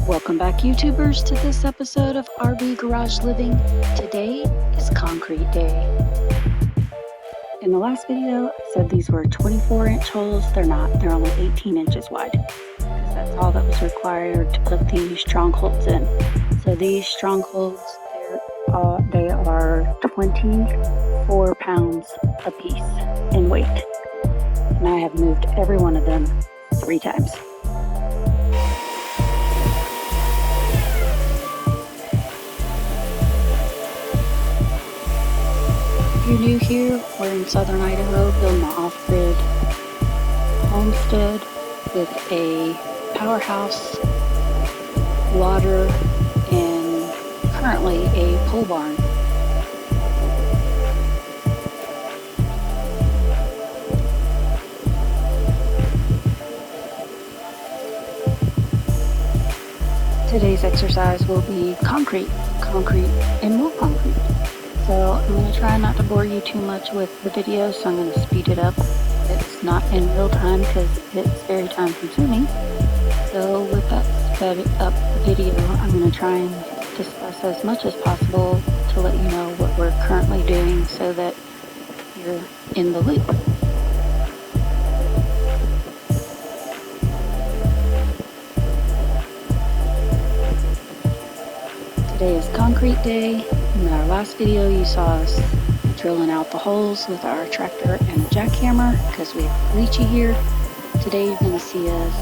Welcome back, YouTubers, to this episode of RV Garage Living. Today is concrete day. In the last video, I said these were 24-inch holes. They're not. They're only 18 inches wide. Because that's all that was required to put these strongholds in. So these strongholds, they are 24 pounds a piece in weight. And I have moved every one of them 3 times. If you're new here, we're in Southern Idaho building an off-grid homestead with a powerhouse, water, and currently a pole barn. Today's exercise will be concrete, and more concrete. So I'm going to try not to bore you too much with the video, so I'm going to speed it up. It's not in real time because it's very time consuming. So with that sped up video, I'm going to try and discuss as much as possible to let you know what we're currently doing so that you're in the loop. Today is concrete day. In our last video, you saw us drilling out the holes with our tractor and a jackhammer because we have caliche here. Today, you're going to see us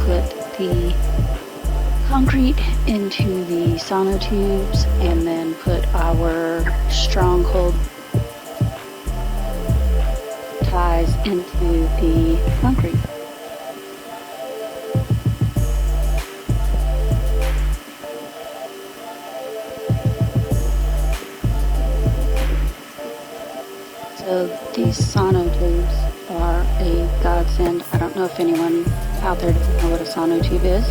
put the concrete into the Sono tubes and then put our stronghold ties into the concrete. So these Sono tubes are a godsend. I don't know if anyone out there doesn't know what a Sono tube is,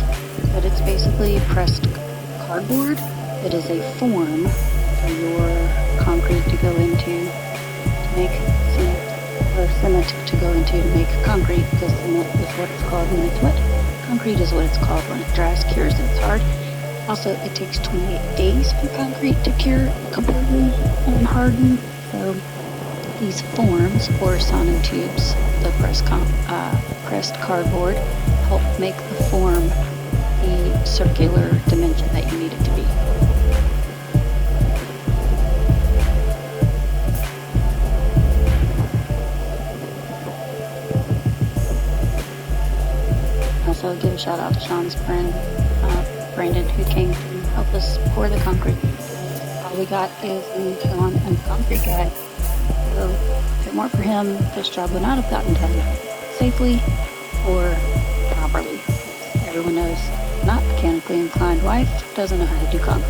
but it's basically pressed cardboard that is a form for your concrete to go into to make cement to go into to make concrete, because cement is what it's called when it's wet. Concrete is what it's called when it dries, cures, and it's hard. Also, it takes 28 days for concrete to cure completely and harden. So these forms, or Sono tubes, the pressed cardboard, help make the form the circular dimension that you need it to be. Also, give a shout out to Sean's friend, Brandon, who came to help us pour the concrete. All we got is Sean and the concrete guy. So if it weren't for him, this job would not have gotten done safely or properly. Everyone knows, not mechanically inclined wife doesn't know how to do concrete.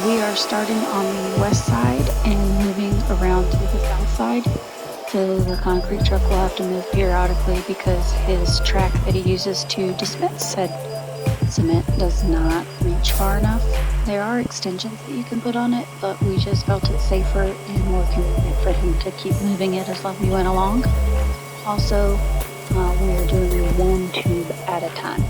We are starting on the west side and moving around to the south side. So the concrete truck will have to move periodically because his track that he uses to dispense said cement does not reach far enough. There are extensions that you can put on it, but we just felt it safer and more convenient for him to keep moving it as we went along. Also, we are doing one tube at a time.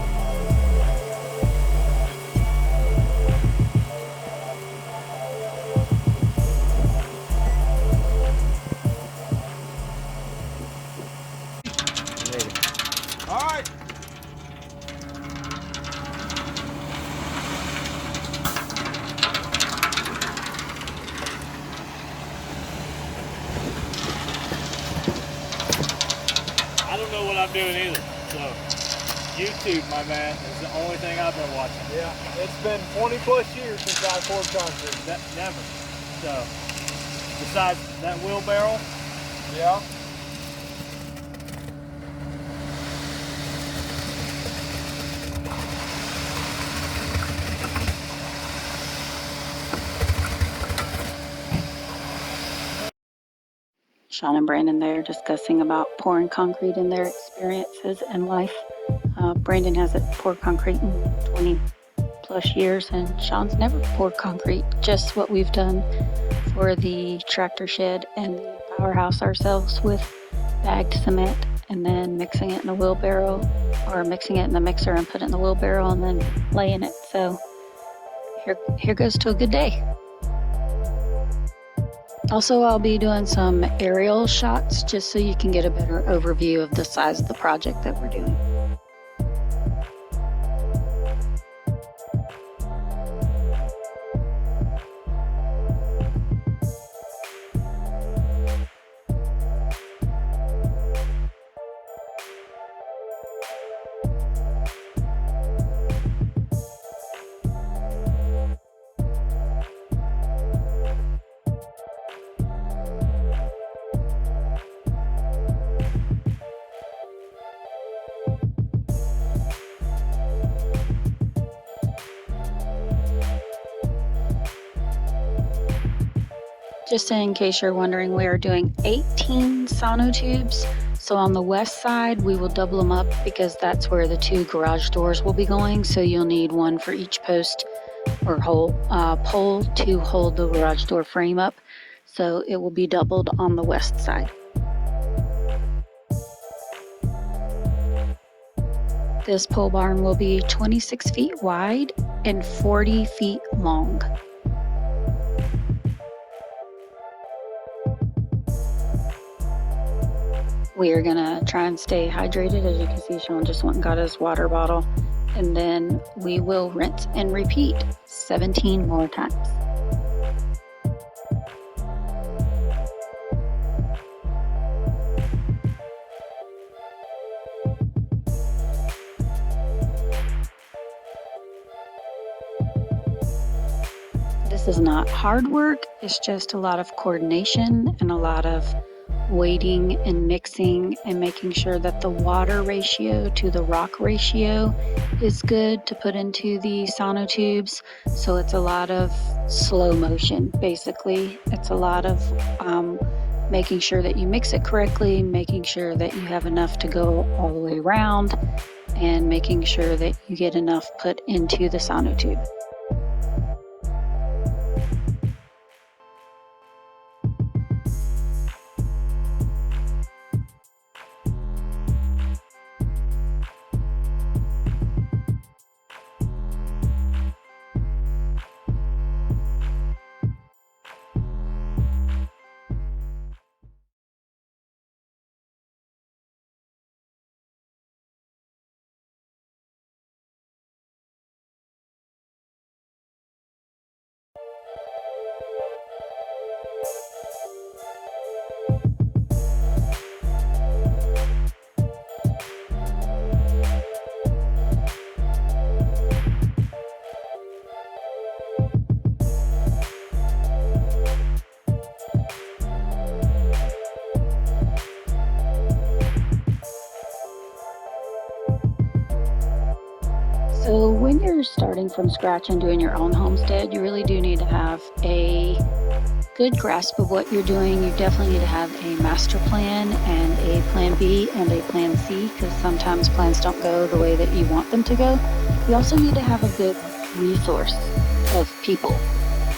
Alright. I don't know what I'm doing either, so YouTube, my man, is the only thing I've been watching. Yeah, it's been 20 plus years since I poured concrete. Never. So, besides that wheelbarrow, Yeah. Sean and Brandon there discussing about pouring concrete and their experiences in life. Brandon hasn't poured concrete in 20 plus years, and Sean's never poured concrete, just what we've done for the tractor shed and the powerhouse ourselves with bagged cement and then mixing it in a wheelbarrow, or mixing it in the mixer and put it in the wheelbarrow and then laying it. So here goes to a good day. Also, I'll be doing some aerial shots just so you can get a better overview of the size of the project that we're doing. Just in case you're wondering, we are doing 18 Sono tubes. So on the west side, we will double them up because that's where the 2 garage doors will be going. So you'll need one for each post or pole to hold the garage door frame up. So it will be doubled on the west side. This pole barn will be 26 feet wide and 40 feet long. We are gonna try and stay hydrated. As you can see, Sean just went and got his water bottle, and then we will rinse and repeat 17 more times. This is not hard work, it's just a lot of coordination and a lot of waiting and mixing and making sure that the water ratio to the rock ratio is good to put into the Sono tubes. So it's a lot of slow motion, basically. It's a lot of making sure that you mix it correctly, making sure that you have enough to go all the way around, and making sure that you get enough put into the Sono tube. So when you're starting from scratch and doing your own homestead, you really do need to have a good grasp of what you're doing. You definitely need to have a master plan and a plan B and a plan C, because sometimes plans don't go the way that you want them to go. You also need to have a good resource of people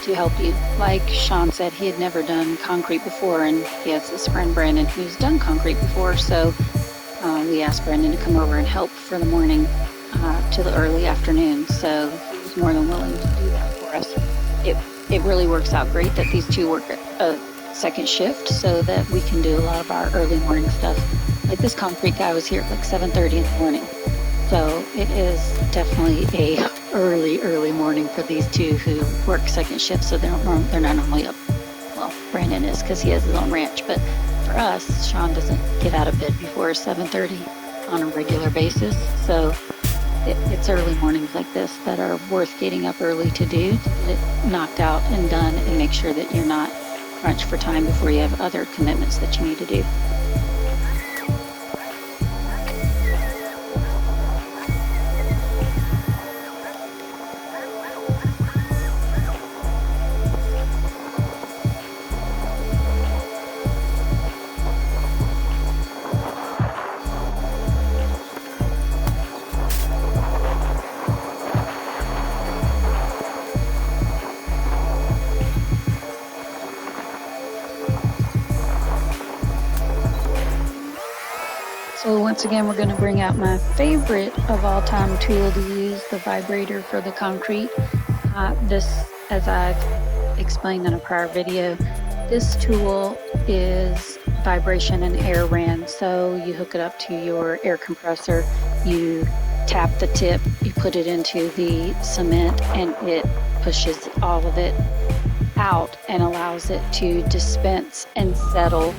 to help you. Like Sean said, he had never done concrete before, and he has this friend Brandon who's done concrete before, so we asked Brandon to come over and help for the morning to the early afternoon, so he was more than willing to do that for us. It really works out great that these two work a second shift so that we can do a lot of our early morning stuff. Like this concrete guy was here at like 7:30 in the morning, so it is definitely a early morning for these two who work second shift, so they're not normally up. Well, Brandon is because he has his own ranch, but for us, Sean doesn't get out of bed before 7:30 on a regular basis, so it's early mornings like this that are worth getting up early to do, to get it knocked out and done, and make sure that you're not crunched for time before you have other commitments that you need to do. So once again, we're going to bring out my favorite of all time tool to use, the vibrator for the concrete. This, as I've explained in a prior video, this tool is vibration and air ran. So you hook it up to your air compressor, you tap the tip, you put it into the cement, and it pushes all of it out and allows it to dispense and settle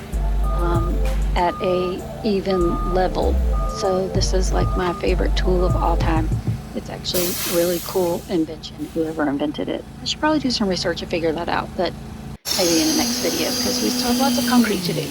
at a even level. So this is like my favorite tool of all time. It's actually a really cool invention, whoever invented it. I should probably do some research to figure that out, but maybe in the next video, because we still have lots of concrete to do.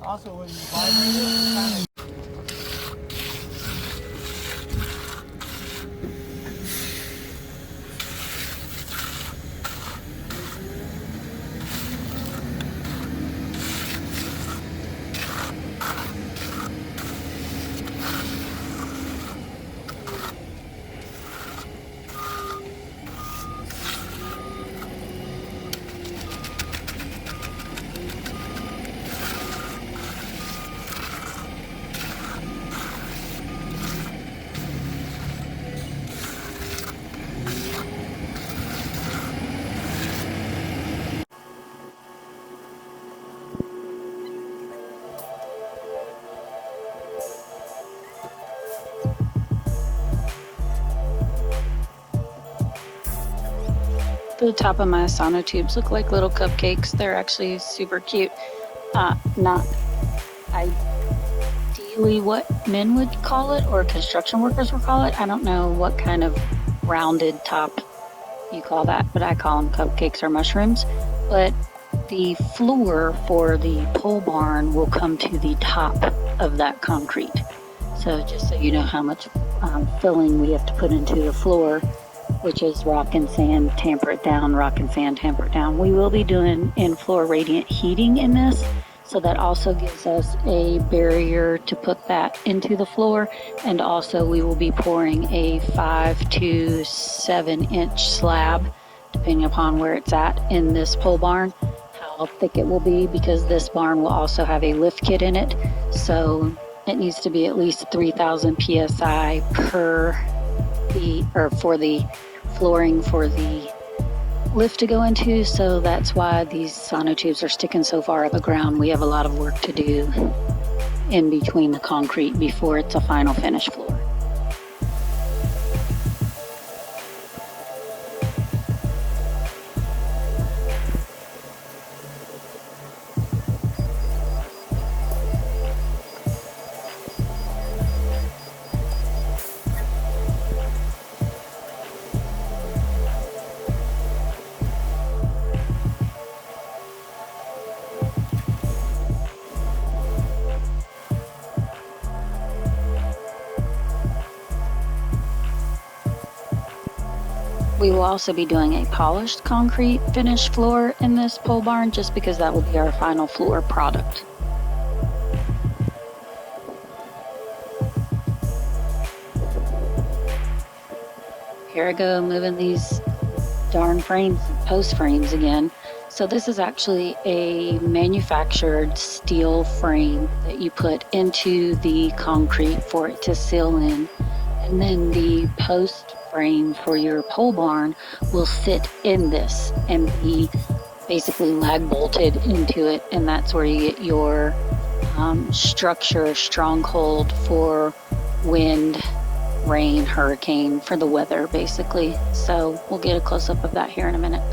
Also, when you vibrate it, kind of The top of my Sono tubes look like little cupcakes. They're actually super cute. Not ideally what men would call it or construction workers would call it. I don't know what kind of rounded top you call that, but I call them cupcakes or mushrooms. But the floor for the pole barn will come to the top of that concrete. So just so you know how much filling we have to put into the floor, which is rock and sand, tamper it down, rock and sand, tamper it down. We will be doing in-floor radiant heating in this, so that also gives us a barrier to put that into the floor. And also we will be pouring a 5 to 7 inch slab, depending upon where it's at in this pole barn, how thick it will be, because this barn will also have a lift kit in it. So it needs to be at least 3,000 PSI per feet, or for the flooring for the lift to go into. So that's why these Sono tubes are sticking so far up the ground. We have a lot of work to do in between the concrete before it's a final finished floor. We will also be doing a polished concrete finished floor in this pole barn, just because that will be our final floor product. Here I go, moving these darn frames, post frames again. So this is actually a manufactured steel frame that you put into the concrete for it to seal in. And then the post frame for your pole barn will sit in this and be basically lag bolted into it, and that's where you get your structure, stronghold for wind, rain, hurricane, for the weather basically. So we'll get a close-up of that here in a minute.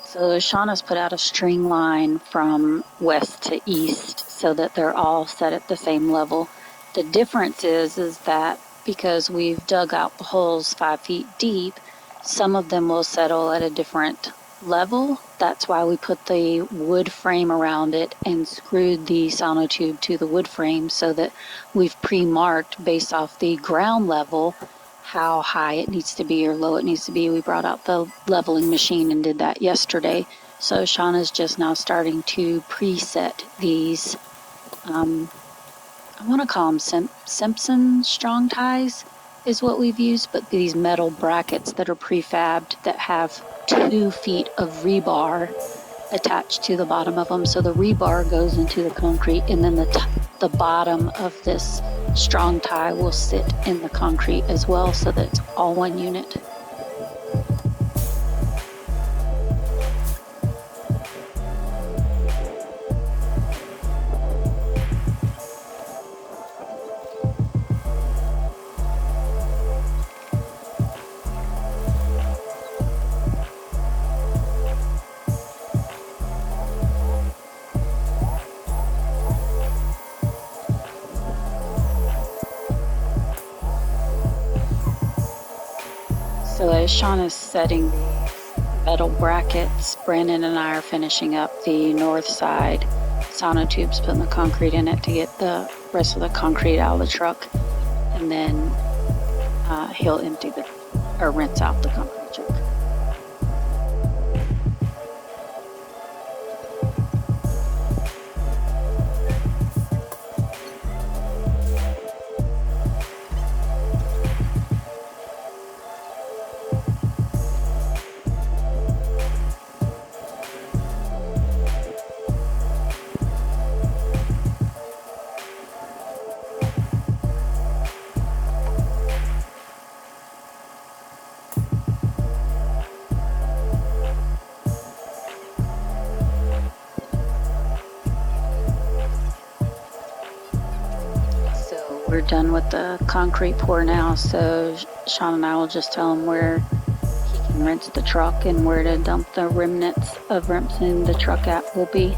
So Shauna's put out a string line from west to east so that they're all set at the same level. The difference is that because we've dug out the holes 5 feet deep, some of them will settle at a different level. That's why we put the wood frame around it and screwed the sono tube to the wood frame so that we've pre-marked based off the ground level how high it needs to be or low it needs to be. We brought out the leveling machine and did that yesterday. So Shauna's just now starting to preset these, I want to call them Simpson strong ties is what we've used, but these metal brackets that are prefabbed that have 2 feet of rebar attached to the bottom of them. So the rebar goes into the concrete, and then the bottom of this strong tie will sit in the concrete as well, so that it's all one unit. So as Shauna's setting the metal brackets, Brandon and I are finishing up the north side sono tubes, putting the concrete in it to get the rest of the concrete out of the truck, and then he'll rinse out the concrete truck. We're done with the concrete pour now, so Sean and I will just tell him where he can rinse the truck and where to dump the remnants of rinsing the truck at will be.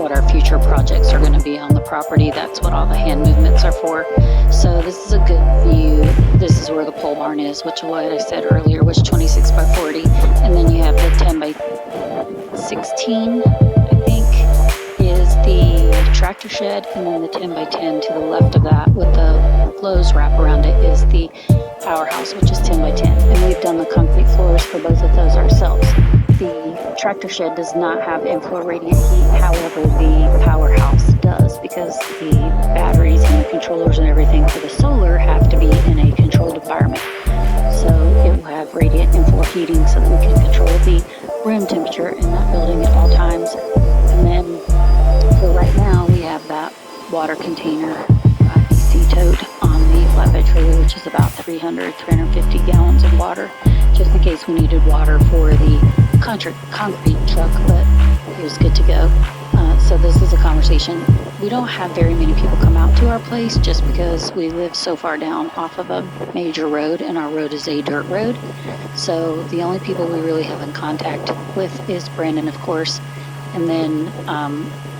what our future projects are going to be on the property. That's what all the hand movements are for. So this is a good view. This is where the pole barn is, which is what I said earlier was 26 by 40. And then you have the 10 by 16, I think, is the tractor shed. And then the 10 by 10 to the left of that with the flows wrap around it is the powerhouse, which is 10 by 10. And we've done the concrete floors for both of those ourselves. The tractor shed does not have in-floor radiant heat. However, the powerhouse does, because the batteries and the controllers and everything for the solar have to be in a controlled environment. So it will have radiant in-floor heating so that we can control the room temperature in that building at all times. And then for right now, we have that water container AC tote on the flatbed trailer, which is about 350 gallons of water, just in case we needed water for the concrete truck, but it was good to go. So this is a conversation. We don't have very many people come out to our place just because we live so far down off of a major road, and our road is a dirt road. So the only people we really have in contact with is Brandon, of course, and then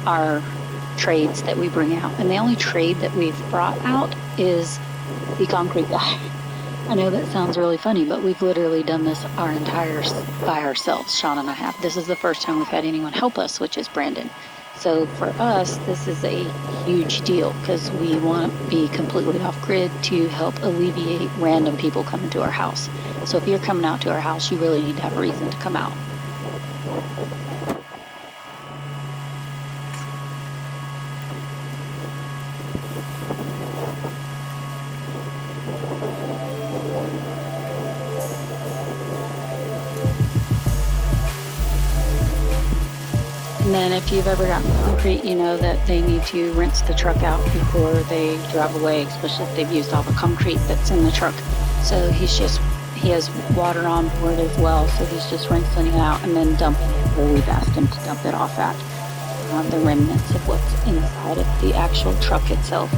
our trades that we bring out. And the only trade that we've brought out is the concrete guy. I know that sounds really funny, but we've literally done this our entire by ourselves. Sean and I have. This is the first time we've had anyone help us, which is Brandon. So for us, this is a huge deal because we want to be completely off grid to help alleviate random people coming to our house. So if you're coming out to our house, you really need to have a reason to come out. And then if you've ever gotten concrete, you know that they need to rinse the truck out before they drive away, especially if they've used all the concrete that's in the truck. So he has water on board as well, so he's just rinsing it out and then dumping it where we've asked him to dump it off at, the remnants of what's inside of the actual truck itself.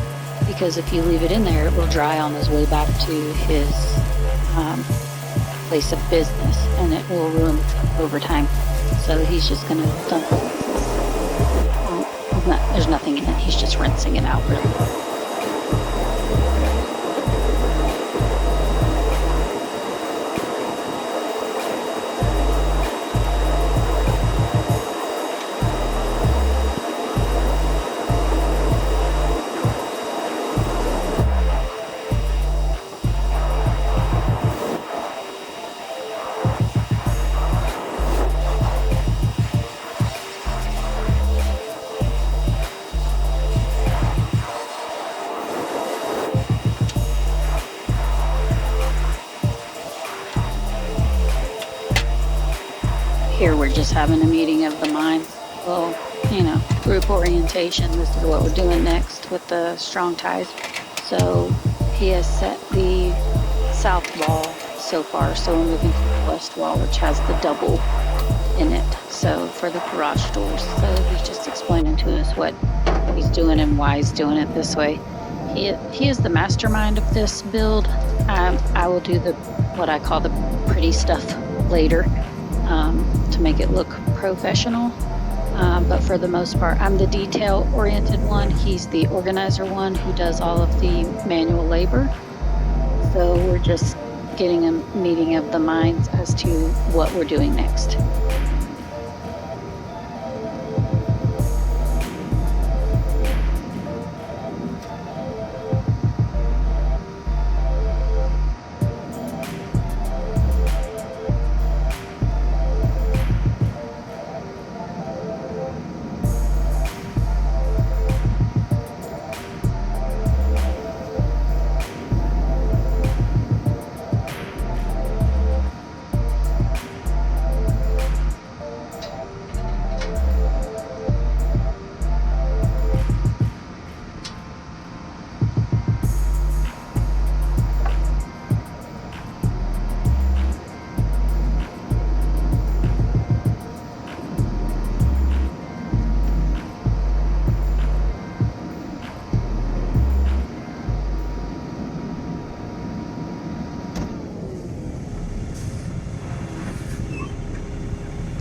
Because if you leave it in there, it will dry on his way back to his place of business, and it will ruin the truck over time. So he's just going to dump it. There's nothing in it. He's just rinsing it out, really. Here we're just having a meeting of the minds. Well, group orientation. This is what we're doing next with the strong ties. So he has set the south wall so far. So we're moving to the west wall, which has the double in it. So for the garage doors. So he's just explaining to us what he's doing and why he's doing it this way. He is the mastermind of this build. I will do what I call the pretty stuff later. To make it look professional, but for the most part I'm the detail-oriented one. He's the organizer one who does all of the manual labor. So we're just getting a meeting of the minds as to what we're doing next.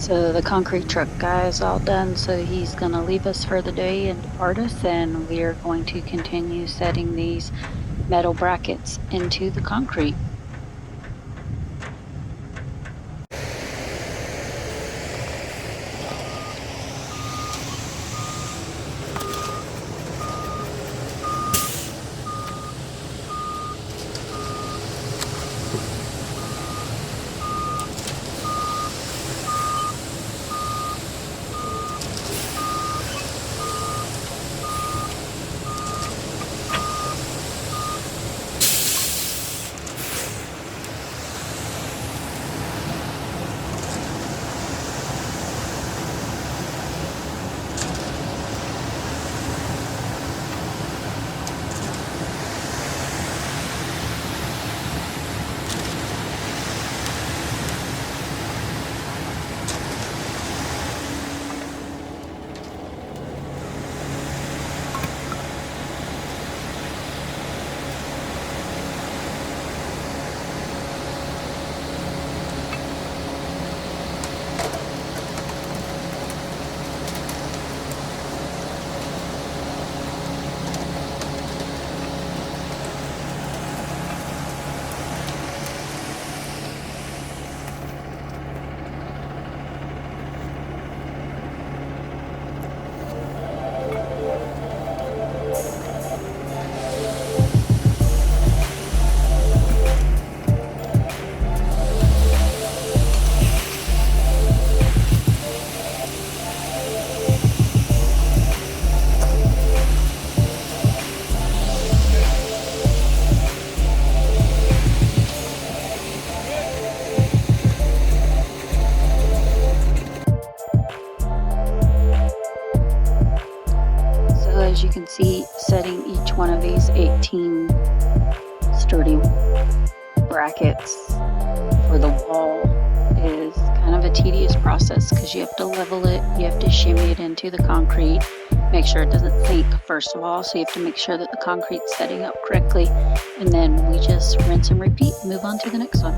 So the concrete truck guy is all done, so he's going to leave us for the day and depart us, and we are going to continue setting these metal brackets into the concrete. As you can see, setting each one of these 18 sturdy brackets for the wall is kind of a tedious process because you have to level it, you have to shimmy it into the concrete, make sure it doesn't sink first of all, so you have to make sure that the concrete's setting up correctly, and then we just rinse and repeat, move on to the next one.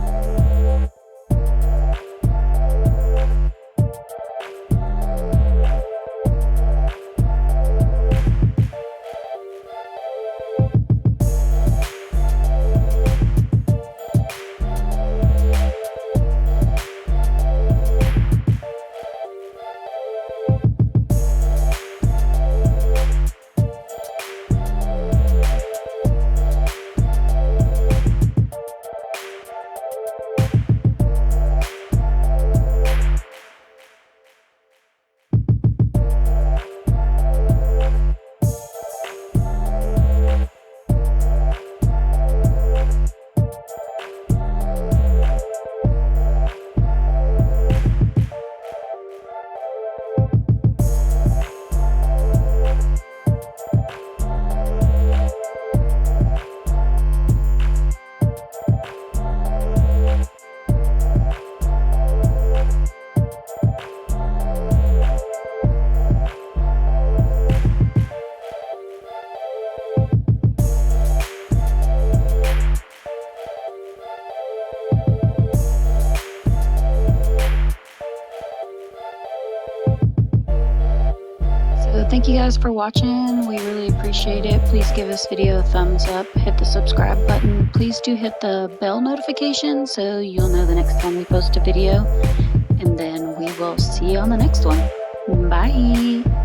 Thank you guys for watching. We really appreciate it. Please give this video a thumbs up, hit the subscribe button. Please do hit the bell notification so you'll know the next time we post a video. And then we will see you on the next one. Bye.